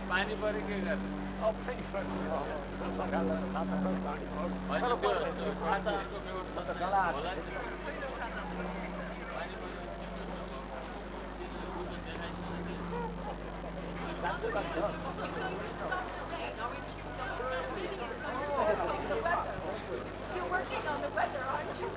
पानी पऱ्यो के गर्ने You're working on the weather, aren't you?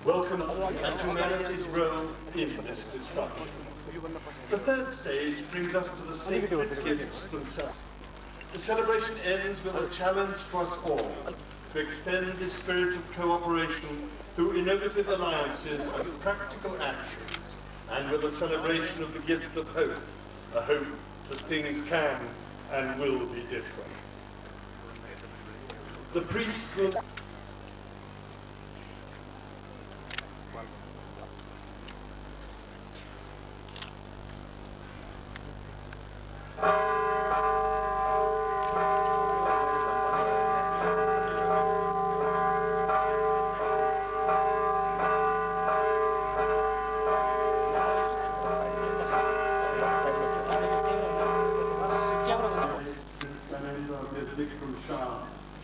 Welcome to humanity's role in this destruction. The third stage brings us to the sacred gifts themselves. The celebration ends with a challenge to us all to extend this spirit of cooperation through innovative alliances and practical actions, and with a celebration of the gift of hope, a hope that things can and will be different. The priest will...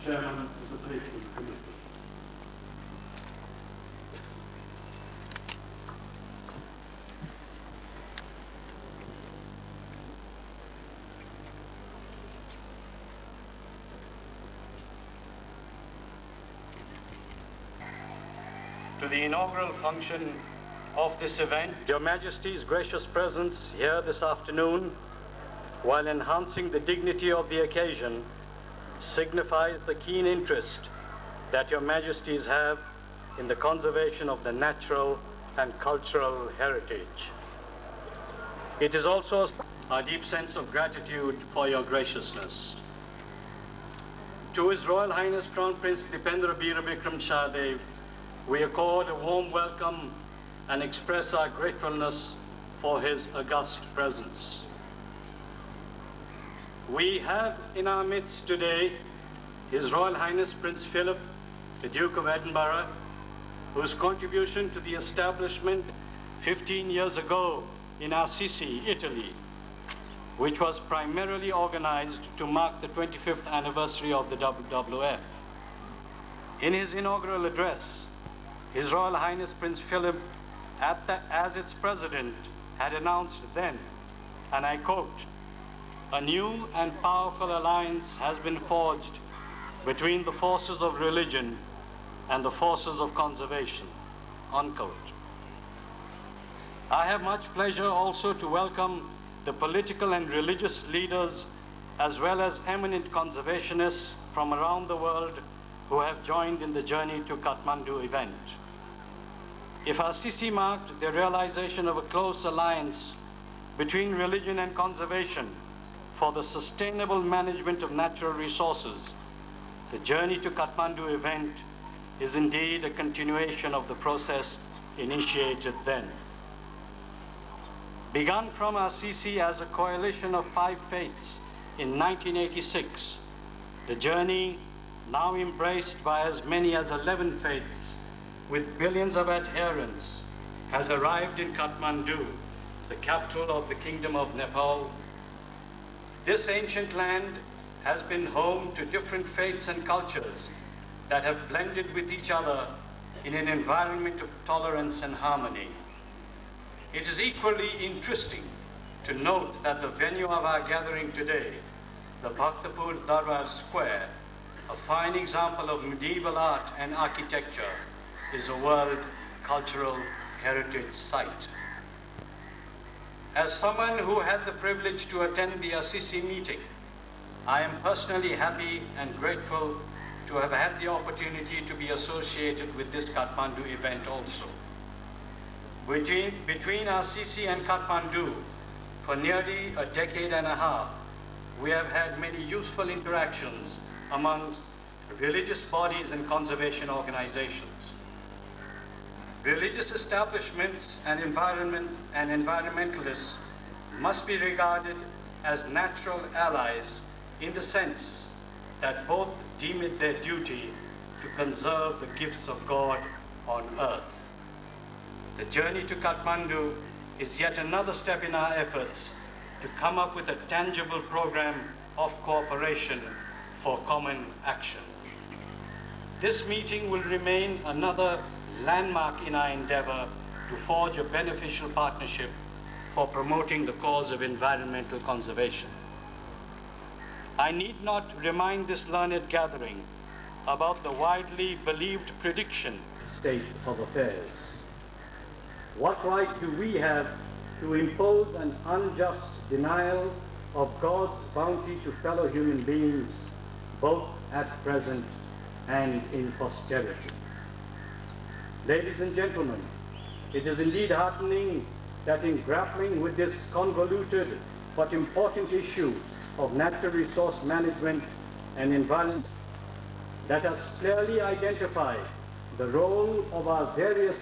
Chairman of the Patron Committee. To the inaugural function of this event, Your Majesty's gracious presence here this afternoon, while enhancing the dignity of the occasion, signifies the keen interest that Your Majesties have in the conservation of the natural and cultural heritage. It is also our deep sense of gratitude for your graciousness. To His Royal Highness Crown Prince Dipendra Veera Bikram Shahdev, we accord a warm welcome and express our gratefulness for his august presence. We have in our midst today His Royal Highness Prince Philip, the Duke of Edinburgh, whose contribution to the establishment 15 years ago in Assisi, Italy, which was primarily organized to mark the 25th anniversary of the WWF. In his inaugural address, His Royal Highness Prince Philip, as its president, had announced then, and I quote, "A new and powerful alliance has been forged between the forces of religion and the forces of conservation," unquote. I have much pleasure also to welcome the political and religious leaders as well as eminent conservationists from around the world who have joined in the Journey to Kathmandu event. If Assisi marked the realization of a close alliance between religion and conservation for the sustainable management of natural resources, the Journey to Kathmandu event is indeed a continuation of the process initiated then. Begun from Assisi as a coalition of 5 faiths in 1986, the journey, now embraced by as many as 11 faiths with billions of adherents, has arrived in Kathmandu, the capital of the Kingdom of Nepal. This ancient land has been home to different faiths and cultures that have blended with each other in an environment of tolerance and harmony. It is equally interesting to note that the venue of our gathering today, the Bhaktapur Darbar Square, a fine example of medieval art and architecture, is a World Cultural Heritage Site. As someone who had the privilege to attend the Assisi meeting, I am personally happy and grateful to have had the opportunity to be associated with this Kathmandu event also. Between Assisi and Kathmandu, for nearly a decade and a half, we have had many useful interactions amongst religious bodies and conservation organizations. Religious establishments and environmentalists must be regarded as natural allies in the sense that both deem it their duty to conserve the gifts of God on earth. The Journey to Kathmandu is yet another step in our efforts to come up with a tangible program of cooperation for common action. This meeting will remain another landmark in our endeavor to forge a beneficial partnership for promoting the cause of environmental conservation. I need not remind this learned gathering about the widely believed prediction state of affairs. What right do we have to impose an unjust denial of God's bounty to fellow human beings, both at present and in posterity? Ladies and gentlemen, it is indeed heartening that in grappling with this convoluted but important issue of natural resource management and environment, let us clearly identify the role of our various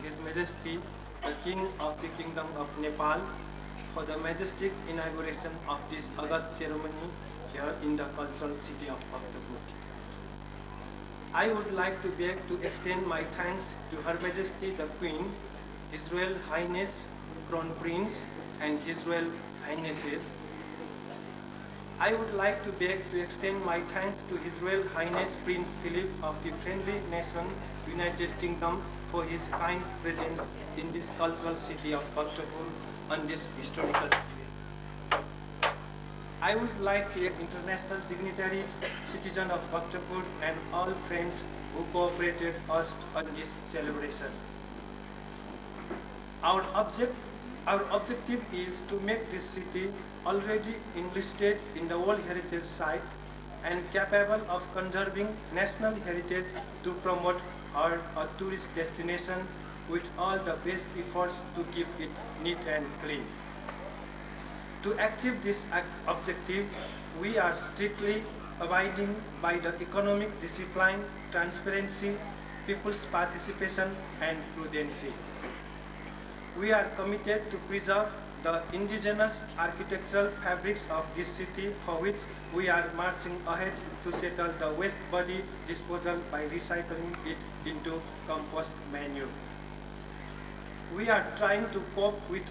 His Majesty, the King of the Kingdom of Nepal, for the majestic inauguration of this august ceremony here in the cultural city of Bhaktapur. I would like to beg to extend my thanks to Her Majesty the Queen, His Royal Highness Crown Prince, and His Royal Highnesses. I would like to beg to extend my thanks to His Royal Highness Prince Philip of the friendly nation United Kingdom for his kind presence in this cultural city of Bhaktapur on this historical period. I would like to thank international dignitaries, citizens of Bhaktapur, and all friends who cooperated us on this celebration. Our objective is to make this city already enlisted in the World Heritage Site and capable of conserving national heritage to promote her a tourist destination with all the best efforts to keep it neat and clean. To achieve this objective, we are strictly abiding by the economic discipline, transparency, people's participation, and prudency. We are committed to preserve the indigenous architectural fabrics of this city, for which we are marching ahead to settle the waste body disposal by recycling it into compost manure. We are trying to cope with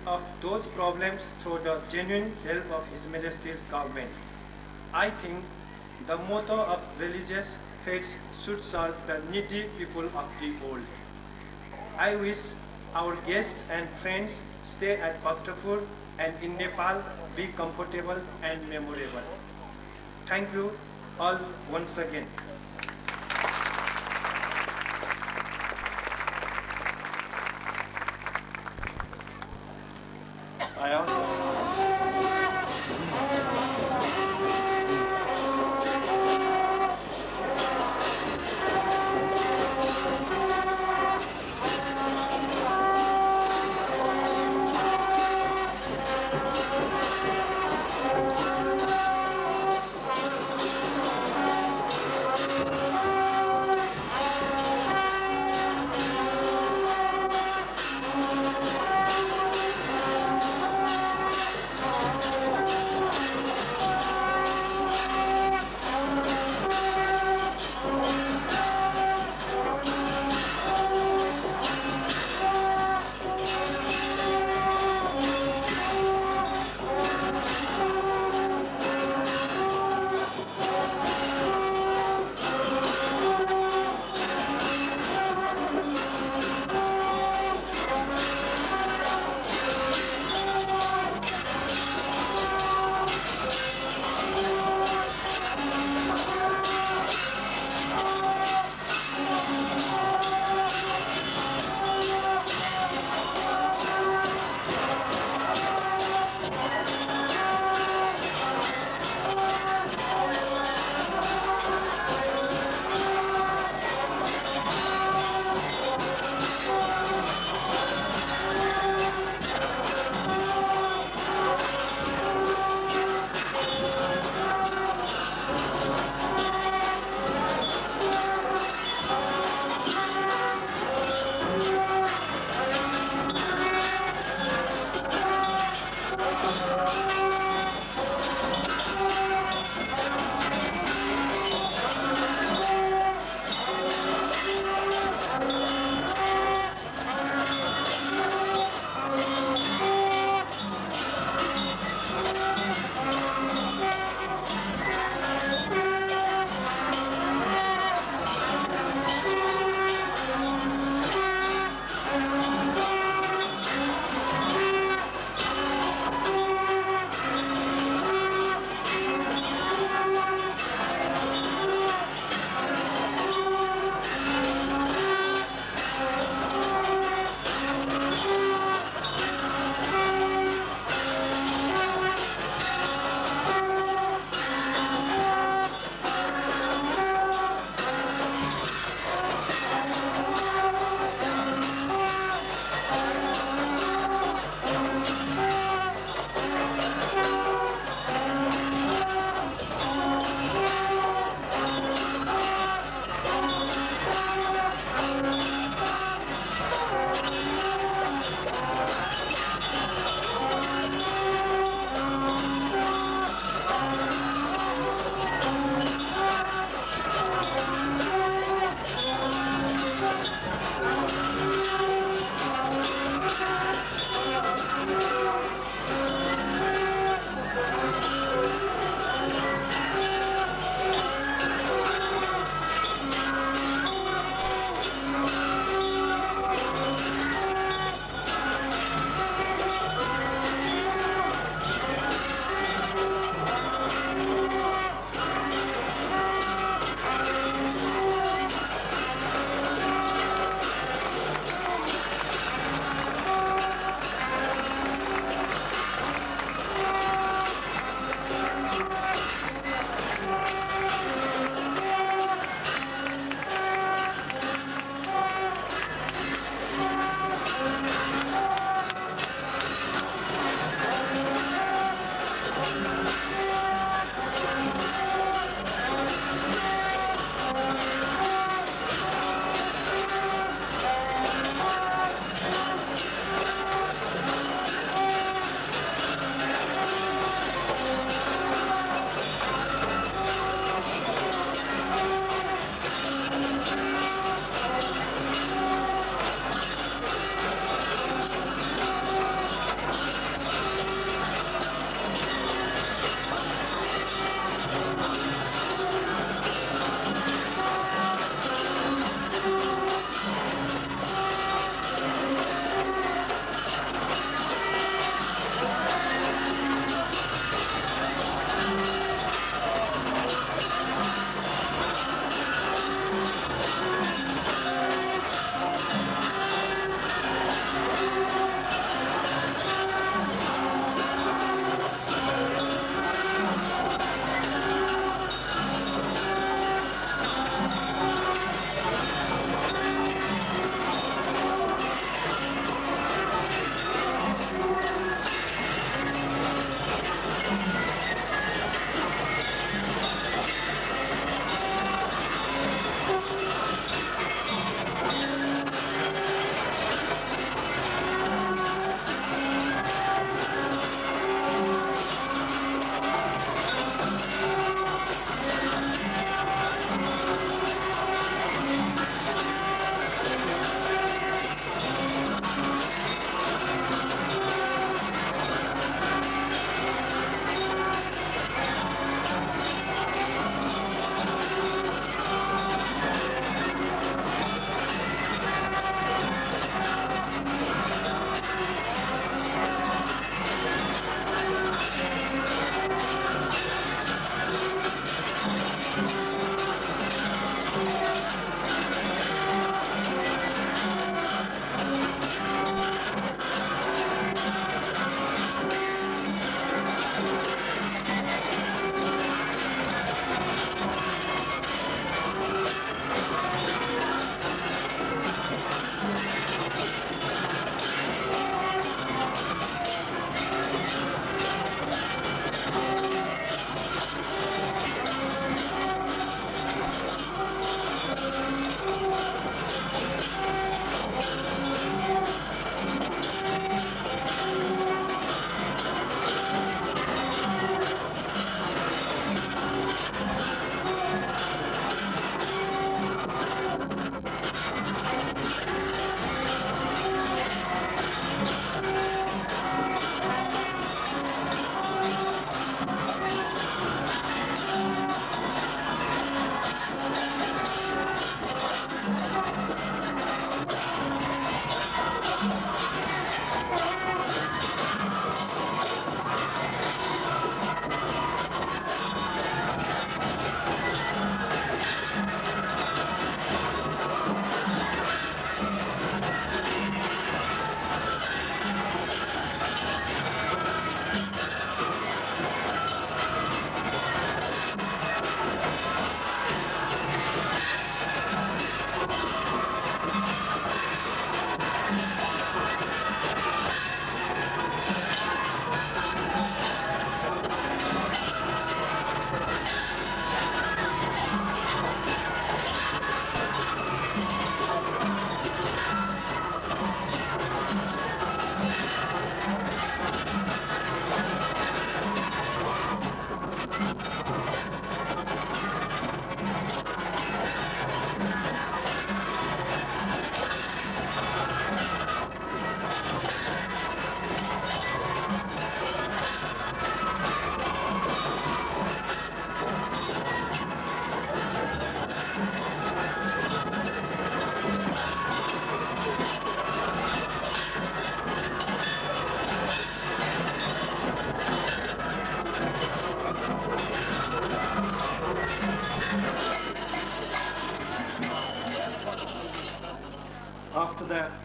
those problems through the genuine help of His Majesty's government. I think the motto of religious faiths should serve the needy people of the world. I wish our guests and friends stay at Bhaktapur and in Nepal be comfortable and memorable. Thank you all once again. I also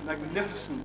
magnificent.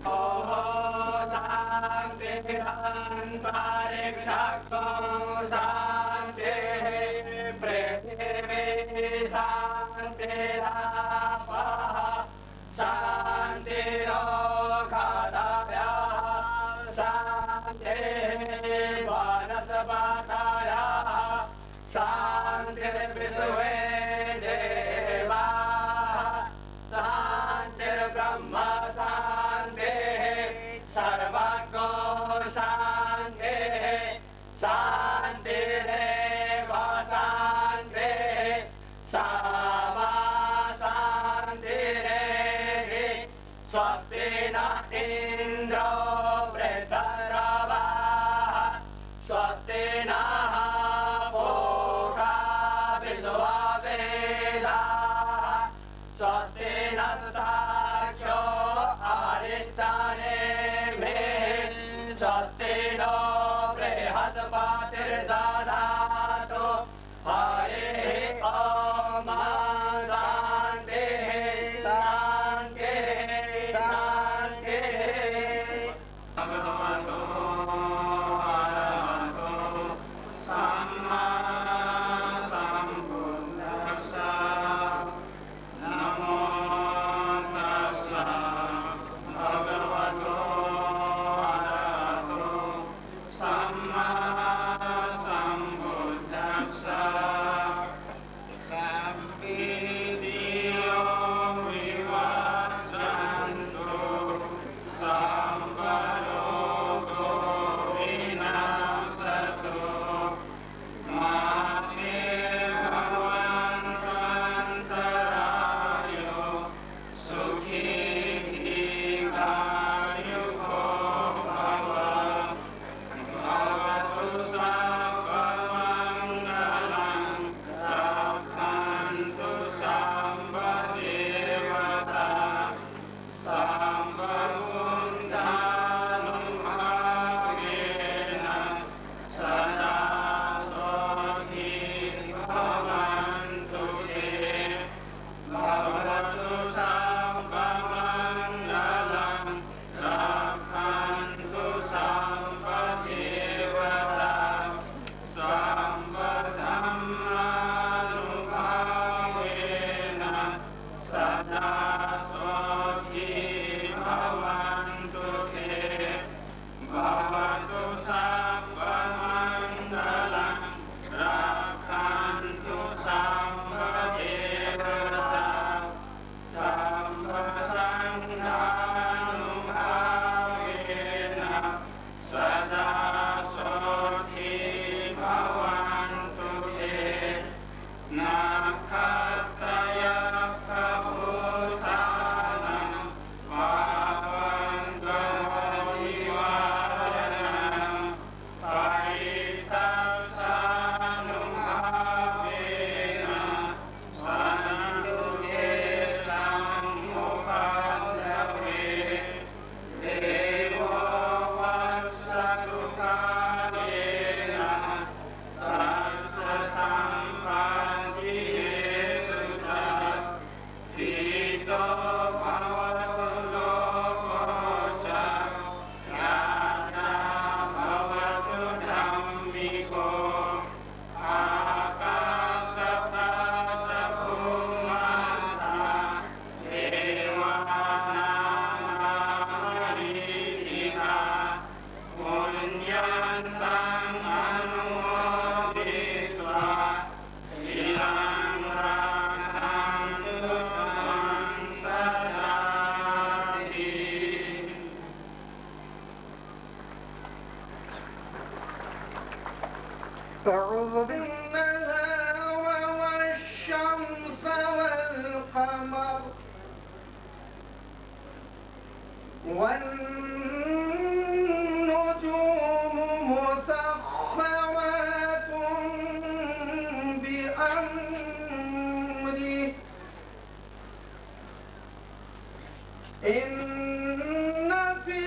أعوذ بالنهار والشمس والقمر والنجوم مسخرات بأمره إن في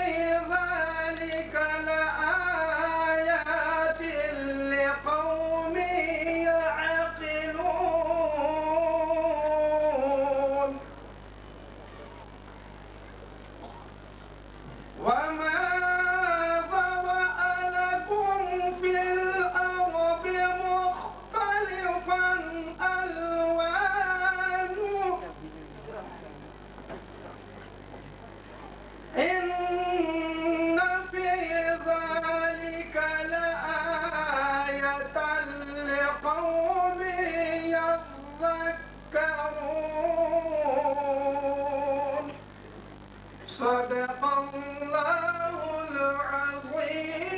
ذلك لآيات لقوم يعقلون وما ذرأ لكم في الأرض مختلفا ألوانه إن في ذلك لآية لقوم يذكرون صدق الله العظيم.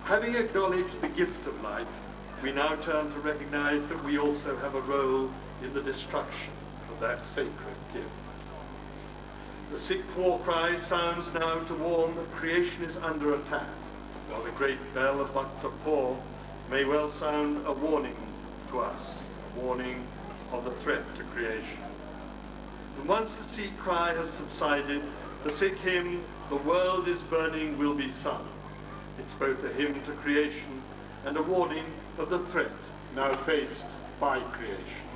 Having acknowledged the gift of life, we now turn to recognize that we also have a role in the destruction of that sacred gift. The Sikh war cry sounds now to warn that creation is under attack, while the great bell of Bhaktapur may well sound a warning to us, a warning of the threat to creation. And once the Sikh cry has subsided, the Sikh hymn, "The World is Burning," will be sung. It's both a hymn to creation and a warning of the threat now faced by creation.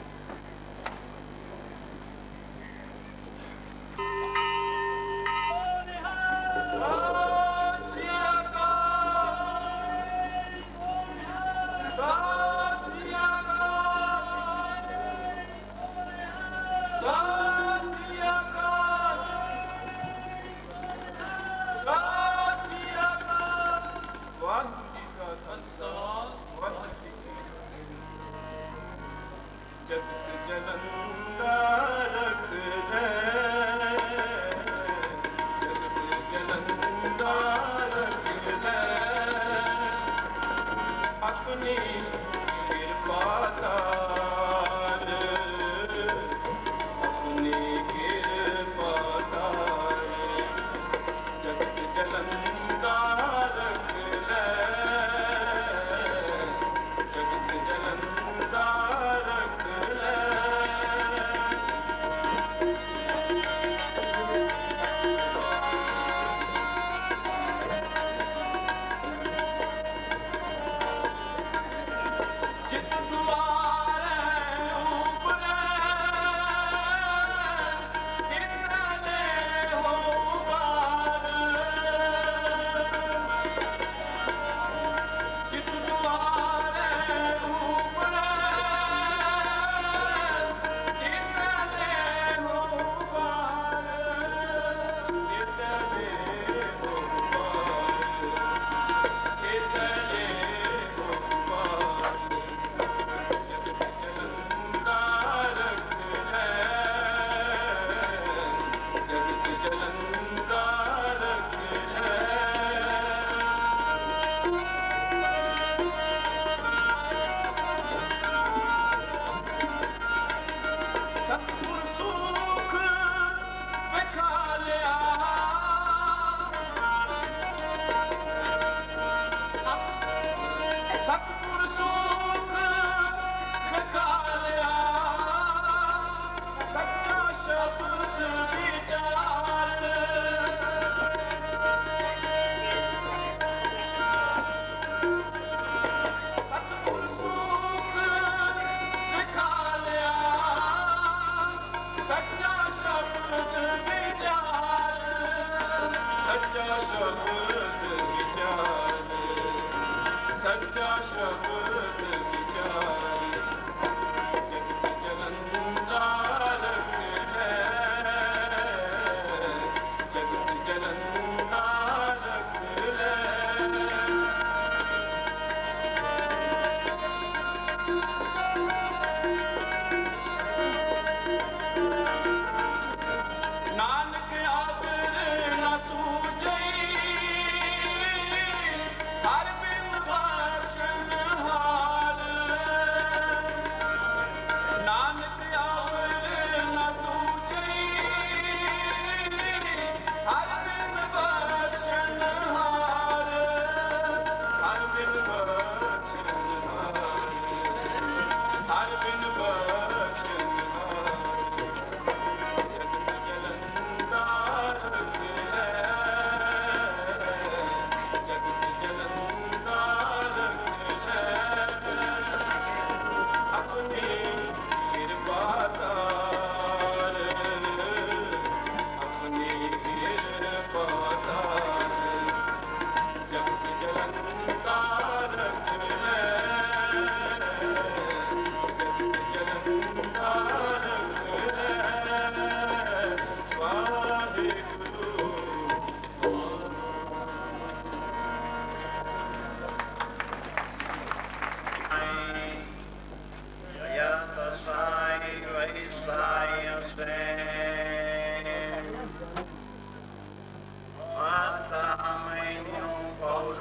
Mata mãe não pode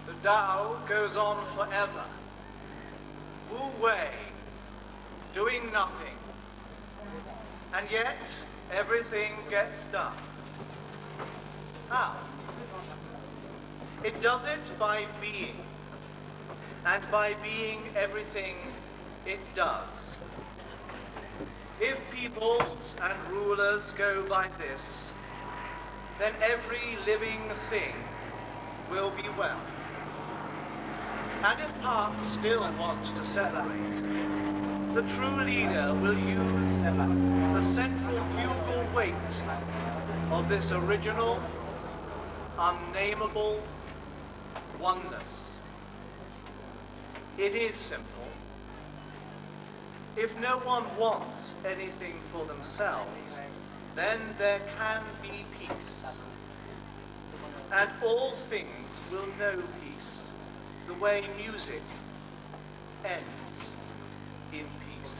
The Tao goes on forever, Wu Wei, doing nothing, and yet everything gets done. How? It does it by being, and by being everything it does. If peoples and rulers go by this, then every living thing will be well. And if parts still want to separate, the true leader will use the central fugal weight of this original, unnameable oneness. It is simple. If no one wants anything for themselves, then there can be peace. And all things will know peace, the way music ends in peace.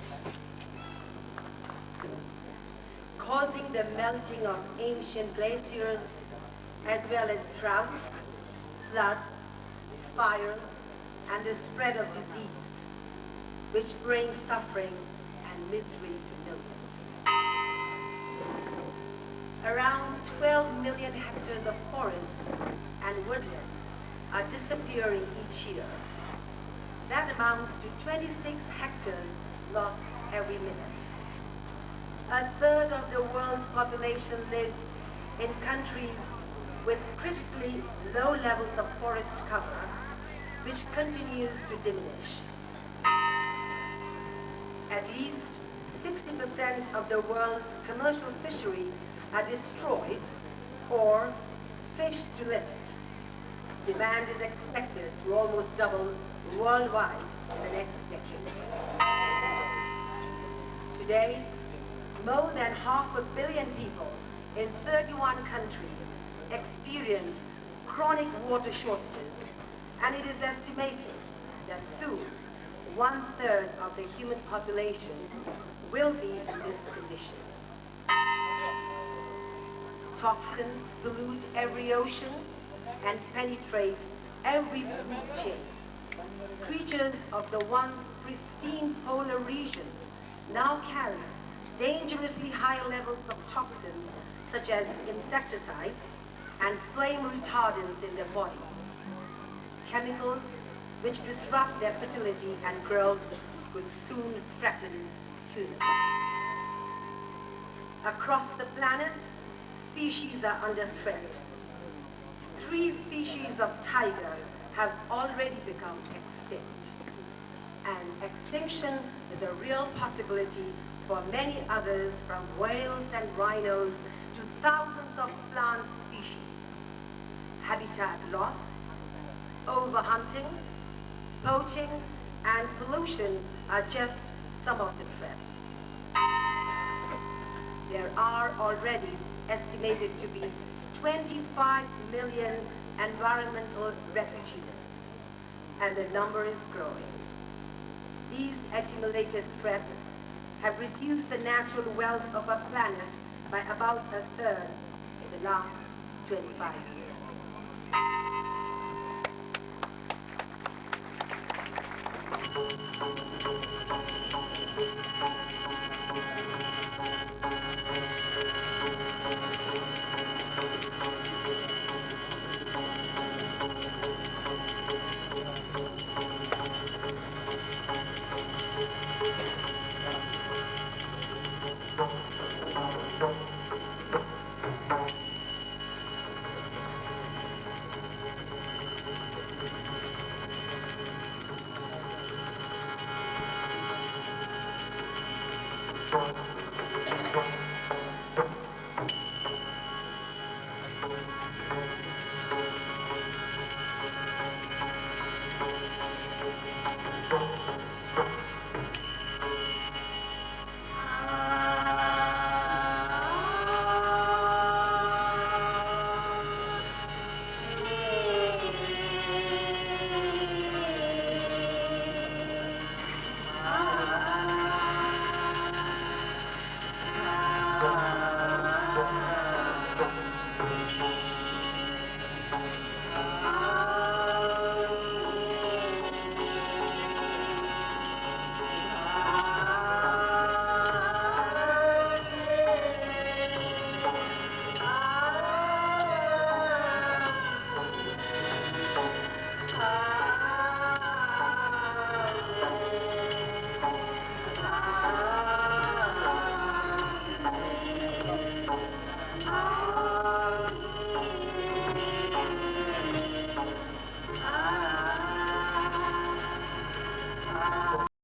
Causing the melting of ancient glaciers, as well as drought, flood, fires, and the spread of disease, which brings suffering and misery to millions. Around 12 million hectares of forests and woodlands are disappearing each year. That amounts to 26 hectares lost every minute. A third of the world's population lives in countries with critically low levels of forest cover, which continues to diminish. At least 60% of the world's commercial fisheries are destroyed or fished to limit. Demand is expected to almost double worldwide in the next decade. Today, more than 500 million people in 31 countries experience chronic water shortages, and it is estimated that soon 1/3 of the human population will be in this condition. Toxins pollute every ocean and penetrate every food chain. Creatures of the once pristine polar regions now carry dangerously high levels of toxins such as insecticides and flame retardants in their bodies. Chemicals which disrupt their fertility and growth could soon threaten humans. Across the planet, species are under threat. 3 species of tiger have already become extinct. And extinction is a real possibility for many others, from whales and rhinos to thousands of plant species. Habitat loss, overhunting, poaching, and pollution are just some of the threats. there are already estimated to be 25 million environmental refugees, and the number is growing. These accumulated threats have reduced the natural wealth of our planet by about a third in the last 25 years. Thank you.